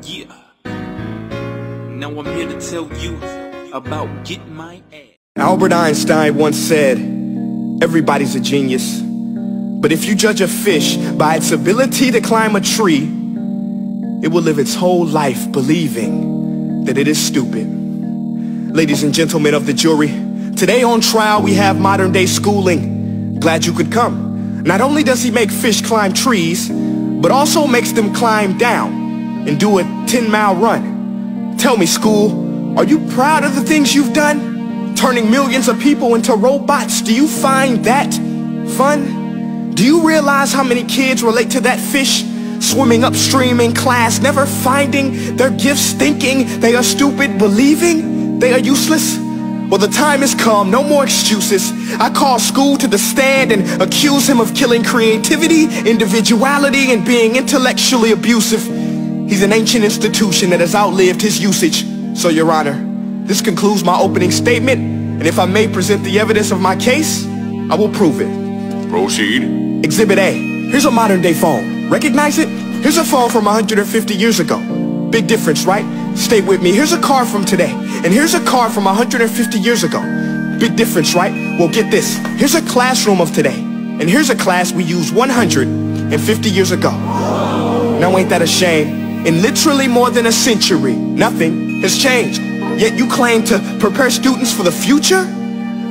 Yeah. Now I'm here to tell you about Get My Ass. Albert Einstein once said, everybody's a genius, but if you judge a fish by its ability to climb a tree, it will live its whole life believing that it is stupid. Ladies and gentlemen of the jury, today on trial we have modern day schooling. Glad you could come. Not only does he make fish climb trees, but also makes them climb down and do a 10-mile run. Tell me, school, are you proud of the things you've done? Turning millions of people into robots, do you find that fun? Do you realize how many kids relate to that fish swimming upstream in class, never finding their gifts, thinking they are stupid, believing they are useless? Well, the time has come, no more excuses. I call school to the stand and accuse him of killing creativity, individuality, and being intellectually abusive. He's an ancient institution that has outlived his usage. So, Your Honor, this concludes my opening statement, and if I may present the evidence of my case, I will prove it. Proceed. Exhibit A. Here's a modern day phone. Recognize it? Here's a phone from 150 years ago. Big difference, right? Stay with me. Here's a car from today, and here's a car from 150 years ago. Big difference, right? Well, get this. Here's a classroom of today, and here's a class we used 150 years ago. Now ain't that a shame? In literally more than a century, nothing has changed. Yet you claim to prepare students for the future?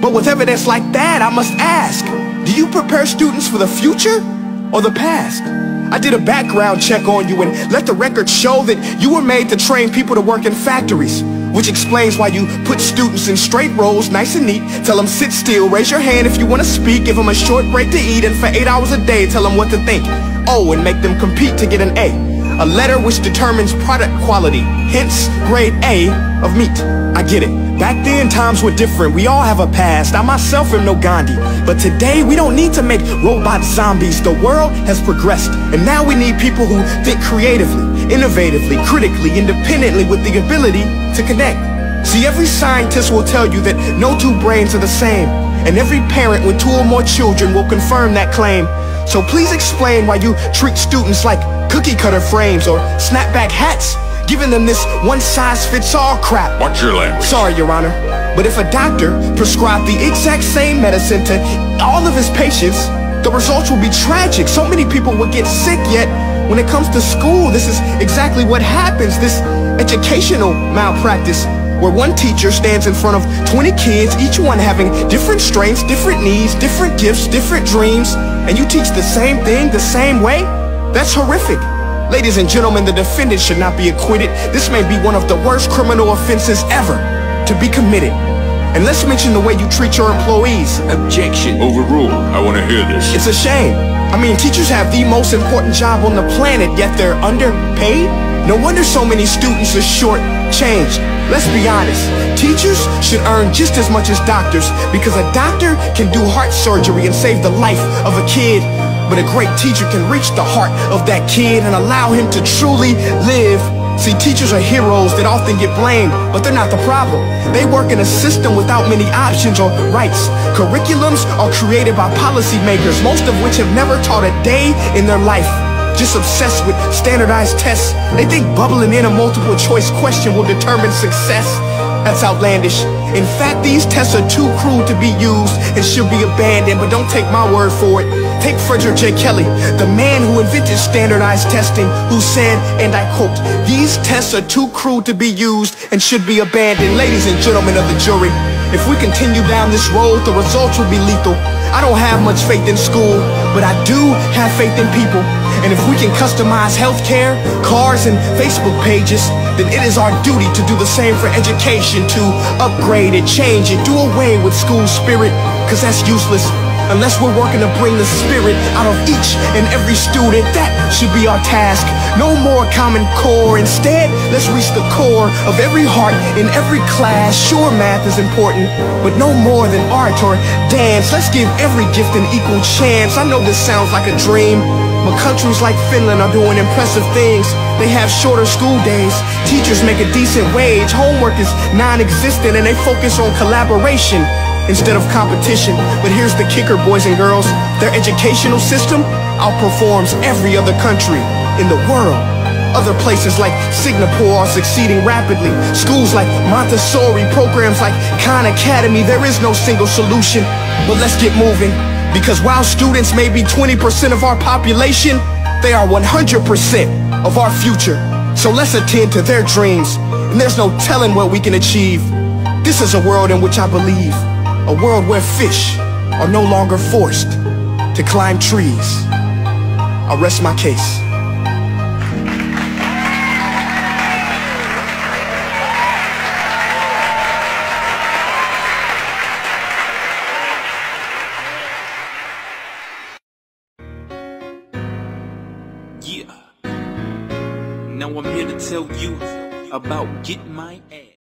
But with evidence like that, I must ask, do you prepare students for the future or the past? I did a background check on you and let the record show that you were made to train people to work in factories, which explains why you put students in straight rows, nice and neat, tell them sit still, raise your hand if you want to speak, give them a short break to eat, and for 8 hours a day tell them what to think. Oh, and make them compete to get an A letter which determines product quality, hence grade A of meat. I get it. Back then, times were different. We all have a past. I myself am no Gandhi. But today, we don't need to make robot zombies. The world has progressed. And now we need people who think creatively, innovatively, critically, independently, with the ability to connect. See, every scientist will tell you that no two brains are the same. And every parent with 2 or more children will confirm that claim. So please explain why you treat students like cookie cutter frames or snapback hats, giving them this one-size-fits-all crap. Watch your language. Sorry, Your Honor, but if a doctor prescribed the exact same medicine to all of his patients, the results will be tragic. So many people will get sick, yet when it comes to school, this is exactly what happens. This educational malpractice, where one teacher stands in front of 20 kids, each one having different strengths, different needs, different gifts, different dreams, and you teach the same thing the same way? That's horrific. Ladies and gentlemen, the defendant should not be acquitted. This may be one of the worst criminal offenses ever to be committed. And let's mention the way you treat your employees. Objection. Overruled. I want to hear this. It's a shame. I mean, teachers have the most important job on the planet, yet they're underpaid? No wonder so many students are short-changed. Let's be honest. Teachers should earn just as much as doctors, because a doctor can do heart surgery and save the life of a kid. But a great teacher can reach the heart of that kid and allow him to truly live. See, teachers are heroes that often get blamed, but they're not the problem. They work in a system without many options or rights. Curriculums are created by policymakers, most of which have never taught a day in their life. Just obsessed with standardized tests. They think bubbling in a multiple choice question will determine success. That's outlandish. In fact, these tests are too cruel to be used and should be abandoned, but don't take my word for it. Take Frederick J. Kelly, the man who invented standardized testing, who said, and I quote, "These tests are too cruel to be used and should be abandoned." Ladies and gentlemen of the jury, if we continue down this road, the results will be lethal. I don't have much faith in school, but I do have faith in people. And if we can customize healthcare, cars, and Facebook pages, then it is our duty to do the same for education, to upgrade it, change it, do away with school spirit, because that's useless. Unless we're working to bring the spirit out of each and every student, that should be our task. No more Common Core. Instead, let's reach the core of every heart in every class. Sure, math is important, but no more than art or dance. Let's give every gift an equal chance. I know this sounds like a dream, but countries like Finland are doing impressive things. They have shorter school days, teachers make a decent wage, homework is non-existent, and they focus on collaboration instead of competition. But here's the kicker, boys and girls. Their educational system outperforms every other country in the world. Other places like Singapore are succeeding rapidly. Schools like Montessori, programs like Khan Academy. There is no single solution, but let's get moving. Because while students may be 20% of our population, they are 100% of our future. So let's attend to their dreams, and there's no telling what we can achieve. This is a world in which I believe, a world where fish are no longer forced to climb trees. I'll rest my case. Yeah. Now I'm here to tell you about Get My Ass.